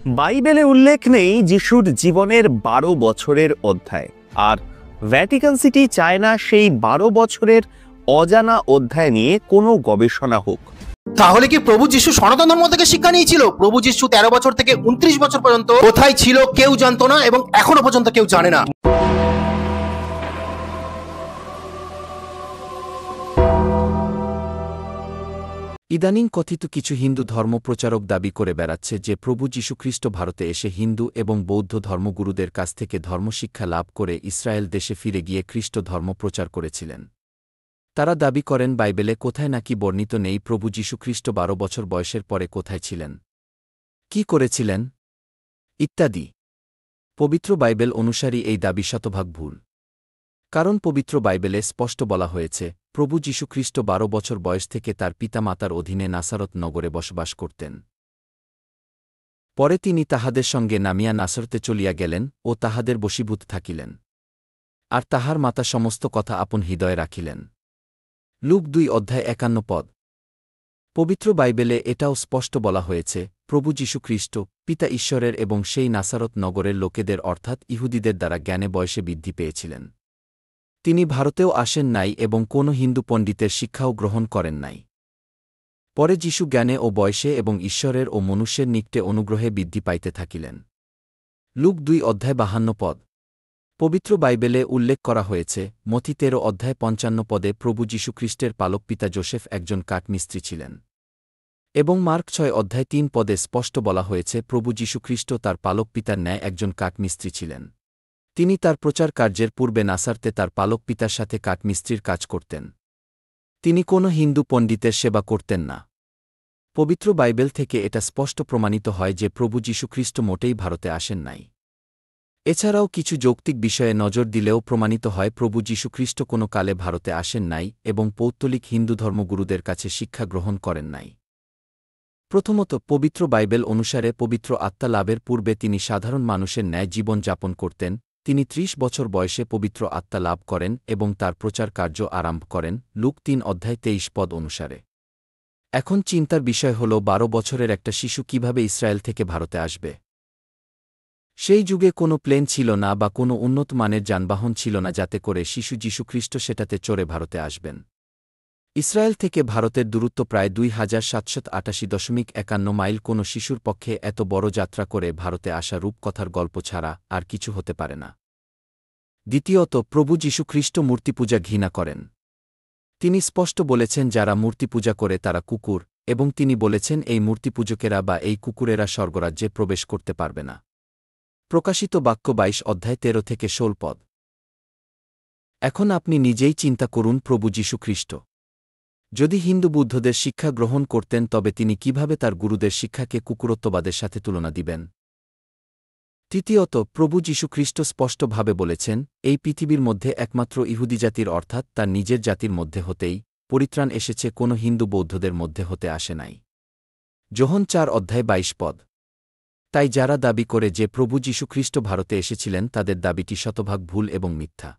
বাইবেলে উল্লেখ নেই যিশুর জীবনের ১২ বছরের অধ্যায়, আর ভ্যাটিকান সিটি চায় না সেই ১২ বছরের অজানা অধ্যায় নিয়ে কোনো গবেষণা হোক। তাহলে কি প্রভু যিশু সনাতন ধর্ম থেকে শিক্ষা নিয়েছিল? প্রভু যিশু ১৩ বছর থেকে ২৯ বছর পর্যন্ত কোথায় ছিল কেউ জানতো না, এবং এখনো পর্যন্ত কেউ জানে না। ইদানিং কথিত কিছু হিন্দু ধর্মপ্রচারক দাবি করে বেড়াচ্ছে যে প্রভু যীশুখ্রিস্ট ভারতে এসে হিন্দু এবং বৌদ্ধ ধর্মগুরুদের কাছ থেকে ধর্মশিক্ষা লাভ করে ইসরায়েল দেশে ফিরে গিয়ে খ্রিস্ট ধর্ম প্রচার করেছিলেন। তারা দাবি করেন বাইবেলে কোথায় নাকি বর্ণিত নেই প্রভু যীশুখ্রিস্ট ১২ বছর বয়সের পরে কোথায় ছিলেন, কি করেছিলেন ইত্যাদি। পবিত্র বাইবেল অনুসারী এই দাবি শতভাগ ভুল। কারণ পবিত্র বাইবেলে স্পষ্ট বলা হয়েছে প্রভু যীশুখ্রিস্ট ১২ বছর বয়স থেকে তার পিতামাতার অধীনে নাসারত নগরে বসবাস করতেন। পরে তিনি তাহাদের সঙ্গে নামিয়া নাসরতে চলিয়া গেলেন ও তাহাদের বশীভূত থাকিলেন, আর তাহার মাতা সমস্ত কথা আপন হৃদয়ে রাখিলেন। লুক ২ অধ্যায় ৫১ পদ। পবিত্র বাইবেলে এটাও স্পষ্ট বলা হয়েছে প্রভু যীশুখ্রিস্ট পিতা ঈশ্বরের এবং সেই নাসারত নগরের লোকেদের অর্থাৎ ইহুদিদের দ্বারা জ্ঞানে বয়সে বৃদ্ধি পেয়েছিলেন। তিনি ভারতেও আসেন নাই এবং কোনো হিন্দু পণ্ডিতের শিক্ষাও গ্রহণ করেন নাই। পরে যিশু জ্ঞানে ও বয়সে এবং ঈশ্বরের ও মনুষ্যের নিকটে অনুগ্রহে বৃদ্ধি পাইতে থাকিলেন। লুক ২ অধ্যায় ৫২ পদ। পবিত্র বাইবেলে উল্লেখ করা হয়েছে মথি ১৩ অধ্যায় ৫৫ পদে প্রভু যীশুখ্রিস্টের পালক পিতা যোসেফ একজন কাঠমিস্ত্রি ছিলেন, এবং মার্ক ৬ অধ্যায় ৩ পদে স্পষ্ট বলা হয়েছে প্রভু যীশুখ্রিস্ট তার পালক পিতার ন্যায় একজন কাঠমিস্ত্রি ছিলেন। তিনি তার প্রচার কার্যের পূর্বে নাসারতে তার পালক পিতার সাথে কাঠমিস্ত্রির কাজ করতেন। তিনি কোনো হিন্দু পণ্ডিতের সেবা করতেন না। পবিত্র বাইবেল থেকে এটা স্পষ্ট প্রমাণিত হয় যে প্রভু যীশুখ্রিস্ট মোটেই ভারতে আসেন নাই। এছাড়াও কিছু যৌক্তিক বিষয়ে নজর দিলেও প্রমাণিত হয় প্রভু যীশুখ্রিস্ট কোনো কালে ভারতে আসেন নাই এবং পৌত্তলিক হিন্দু ধর্মগুরুদের কাছে শিক্ষা গ্রহণ করেন নাই। প্রথমত, পবিত্র বাইবেল অনুসারে পবিত্র আত্মা লাভের পূর্বে তিনি সাধারণ মানুষের ন্যায় জীবন যাপন করতেন। তিনি ৩০ বছর বয়সে পবিত্র আত্মা লাভ করেন এবং তার প্রচার কার্য আরম্ভ করেন লুক ৩ অধ্যায় ২৩ পদ অনুসারে। এখন চিন্তার বিষয় হল ১২ বছরের একটা শিশু কিভাবে ইসরায়েল থেকে ভারতে আসবে। সেই যুগে কোনো প্লেন ছিল না বা কোনো উন্নত মানের যানবাহন ছিল না যাতে করে শিশু যীশুখ্রিস্ট সেটাতে চড়ে ভারতে আসবেন। ইসরায়েল থেকে ভারতের দূরত্ব প্রায় ২,৭৮৮.৫১ মাইল। কোনো শিশুর পক্ষে এত বড় যাত্রা করে ভারতে আসা রূপকথার গল্প ছাড়া আর কিছু হতে পারে না। দ্বিতীয়ত, প্রভু যীশুখ্রিস্ট মূর্তিপূজা ঘৃণা করেন। তিনি স্পষ্ট বলেছেন যারা মূর্তিপূজা করে তারা কুকুর, এবং তিনি বলেছেন এই মূর্তিপূজকেরা বা এই কুকুরেরা স্বর্গরাজ্যে প্রবেশ করতে পারবে না। প্রকাশিত বাক্য ২২ অধ্যায় ১৩ থেকে ১৬ পদ। এখন আপনি নিজেই চিন্তা করুন প্রভু যীশুখ্রিস্ট যদি হিন্দু বুদ্ধদের শিক্ষা গ্রহণ করতেন তবে তিনি কিভাবে তার গুরুদের শিক্ষাকে কুকুরত্ববাদের সাথে তুলনা দিবেন। তৃতীয়ত, প্রভু যীশুখ্রিস্ট স্পষ্টভাবে বলেছেন এই পৃথিবীর মধ্যে একমাত্র ইহুদি জাতির অর্থাৎ তার নিজের জাতির মধ্যে হতেই পরিত্রাণ এসেছে, কোনো হিন্দু বৌদ্ধদের মধ্যে হতে আসে নাই। যোহন ৪ অধ্যায় ২২ পদ। তাই যারা দাবি করে যে প্রভু যীশুখ্রিস্ট ভারতে এসেছিলেন তাদের দাবিটি শতভাগ ভুল এবং মিথ্যা।